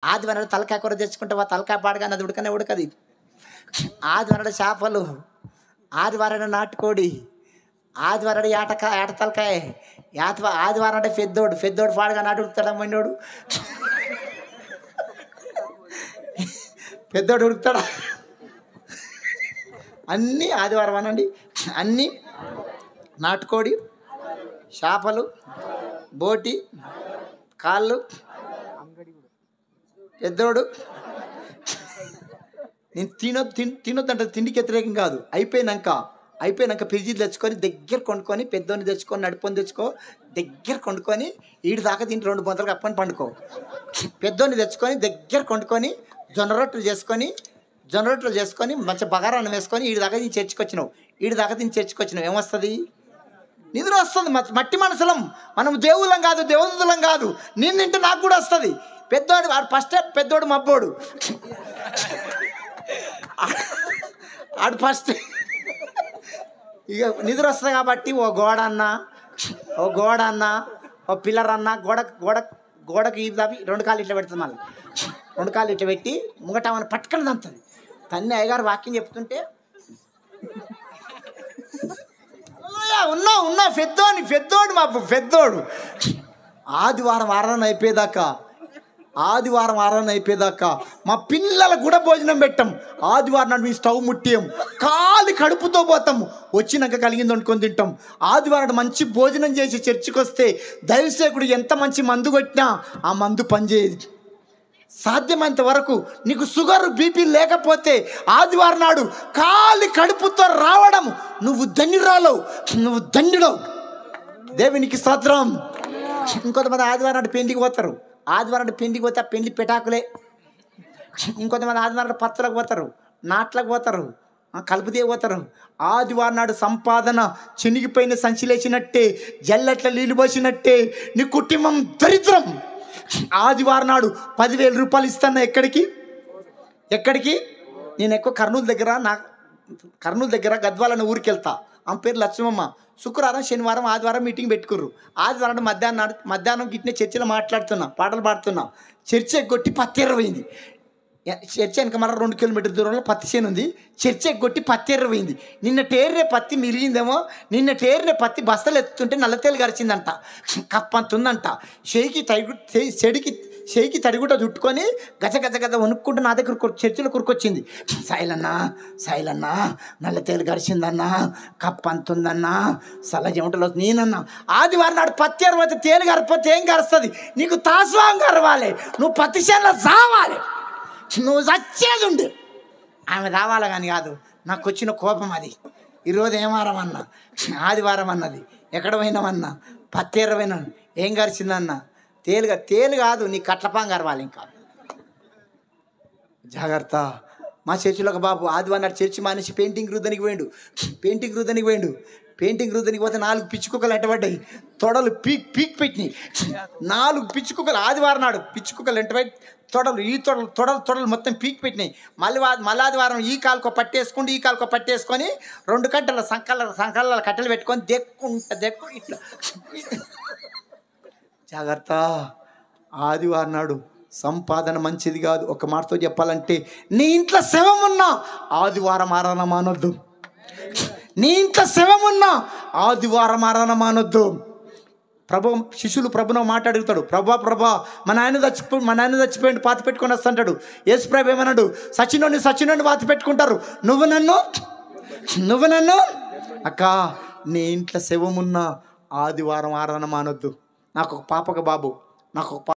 ఆదివారం తలకాయ కూర తెచ్చుకుంటావా? తలకాయ పాడగానే అది ఉడకనే ఉడకది. ఆదివారం చేపలు, ఆదివారం నాటుకోడి, ఆదివారం ఏట తలకాయ, ఆదివారం అంటే పెద్దోడు పాడగా నాటు ఉడుకుతాడా? మొన్నోడు పెద్దోడు ఉడుకుతాడా? అన్నీ ఆదివారం అనండి. అన్నీ నాటుకోడి, చేపలు, బోటి, కాళ్ళు, పెద్దోడు. నేను తినొద్దంటే తిండికి వ్యతిరేకం కాదు. అయిపోయినాక ఫ్రిడ్జ్ తెచ్చుకొని దగ్గర కొనుక్కొని, పెద్దోని తెచ్చుకొని, నడుపుని తెచ్చుకో, దగ్గర కొనుక్కొని ఈడి దాకా తింటే 2 బొంతలు కప్పని పండుకో. పెద్దోని తెచ్చుకొని దగ్గర కొనుక్కొని జొన్న రొట్టెలు చేసుకొని మంచి బగారాన్ని వేసుకొని ఈడి దాకా దీన్ని చర్చకొచ్చినావు. ఏమొస్తుంది? నిద్ర వస్తుంది. మట్టి మనసులం మనం, దేవుళ్ళం కాదు, దేవదూతలం కాదు. నేను తింటే నాకు కూడా వస్తుంది. పెద్దోడు మబ్బోడు, ఆడు ఫస్ట్ ఇక నిద్ర వస్తుంది కాబట్టి ఓ గోడ అన్న ఓ పిల్లర్ అన్న గోడకి ఇది తప్పి 2 కాళ్ళు ఇట్లా పెడుతుంది. మళ్ళీ 2 కాళ్ళు ఇట్లా పెట్టి ముంగటమని పట్టుకొని తంతుంది. తన్ని అయ్యగారు వాక్యం చెప్తుంటే ఉన్నా పెద్దోడు ఆదివారం అయిపోయేదాకా మా పిల్లలకు కూడా భోజనం పెట్టాం. ఆదివారం నాడు మీ స్టవ్ ముట్టియం, ఖాళీ కడుపుతో పోతాము. వచ్చినాక కలిగింది వండుకొని తింటాం. ఆదివారం మంచి భోజనం చేసి చర్చికి వస్తే దైవసేకుడు ఎంత మంచి మందు కొట్టినా ఆ మందు పనిచేయదు. సాధ్యమైనంత వరకు నీకు షుగర్, బీపీ లేకపోతే ఆదివారం నాడు ఖాళీ కడుపుతో రావడం నువ్వు ధన్యుడవు. దేవునికి స్తోత్రం. ఇంకొంతమంది ఆదివారం నాడు పెండికి పోతారు. ఆదివారం పెండికి పోతే ఆ పెండి పెటాకులే. ఇంకొంతమంది ఆదివారం పత్తులకు పోతారు, నాట్లకు పోతారు, కలుపుతే పోతారు. ఆదివారం నాడు సంపాదన చినిగిపోయిన సంచిలేసినట్టే, జల్లెట్ల నీళ్ళు పోసినట్టే నీ కుటుంబం దరిద్రం. ఆదివారం నాడు 10,000 రూపాయలు ఇస్తాను. ఎక్కడికి? నేను ఎక్కువ కర్నూలు దగ్గర గద్వాల అనే ఊరికి వెళ్తా. ఆమె పేరు లక్ష్మమ్మ. శుక్రవారం, శనివారం, ఆదివారం మీటింగ్ పెట్టుకుర్రు. ఆదివారం మధ్యాహ్నం గిట్నే చర్చిలో మాట్లాడుతున్నా, పాటలు పాడుతున్నా. చర్చి ఎగ్గొట్టి పత్తి ఎర్రపోయింది. చర్చి వెనక మళ్ళీ 2 కిలోమీటర్ల దూరంలో పత్తి చేను ఉంది. చర్చి ఎగ్గొట్టి పత్తి ఎర్రపోయింది. నిన్న టేర్రే పత్తి మిలిగిందేమో. నిన్న టేర్రే పత్తి బస్తలు ఎత్తుతుంటే నల్లతేలు గరిచిందంట, కప్పంతుందంట. చేయికి తడిగుడ్డ చుట్టుకొని గజ వణుక్కుంటూ నా దగ్గర చర్చిలో కురుకొచ్చింది. సాయిలన్నా నల్లతేలు గరిచిందన్నా, కప్పంతుందన్నా, సలజెమటలో నేనన్నా. ఆదివారం నాడు పత్తి ఎరవైతే తేలు గరపోతే ఏం గరుస్తుంది? నీకు తాస్వాం గరవాలి, నువ్వు పత్తి చేనులో చావాలి, నువ్వు చచ్చేది ఉండు. ఆమె రావాలి కానీ కాదు. నాకు వచ్చిన కోపం అది. ఈరోజు ఏం వారం అన్నా, ఆదివారం అన్నది. ఎక్కడ పోయినామన్నా, పత్తి ఎర్రపోయినా. ఏం గరిచిందన్నా? తేలు కాదు, నీ కట్లపాం గరవాలి. ఇంకా జాగ్రత్త. మా చర్చిలో ఒక బాబు ఆదివారం నాడు చర్చి మానేసి పెయింటింగ్ రుద్దనికి పోయిండు. పెయింటింగ్ రుద్దనికి పోతే 4 పిచ్చుకుక్కలు ఎంటబడ్డాయి. తొడలు పీక్ పెట్టినాయి. 4 పిచ్చుకుక్కలు ఆదివారం నాడు పిచ్చుకుక్కలు ఎంటబడి తొడలు మొత్తం పీక్ పెట్టినాయి. మళ్ళీ ఆదివారం ఈ కాలుకో పట్టేసుకొని 2 గంటల సంకళ్ళ కట్టెలు పెట్టుకొని దెక్కు ఇట్లా. జాగ్రత్త. ఆదివారం నాడు సంపాదన మంచిది కాదు. ఒక మాటతో చెప్పాలంటే, నీ ఇంట్లో శవమున్నా ఆదివారం ఆరాధన మానొద్దు. నీ ఇంట్లో శవమున్నా ఆదివారం ఆరాధన మానొద్దు. శిష్యులు ప్రభును మాట అడుగుతాడు, ప్రభా మా నాయన చచ్చిపోయింది, పాతి పెట్టుకొని వస్తుంటాడు. యేసు ప్రభు ఏమన్నాడు? సచినోని పాతి పెట్టుకుంటారు, నువ్వు నన్ను అక్క నీ ఇంట్లో శవమున్నా ఆదివారం ఆరాధన మానొద్దు. నాకు ఒక పాప, ఒక బాబు.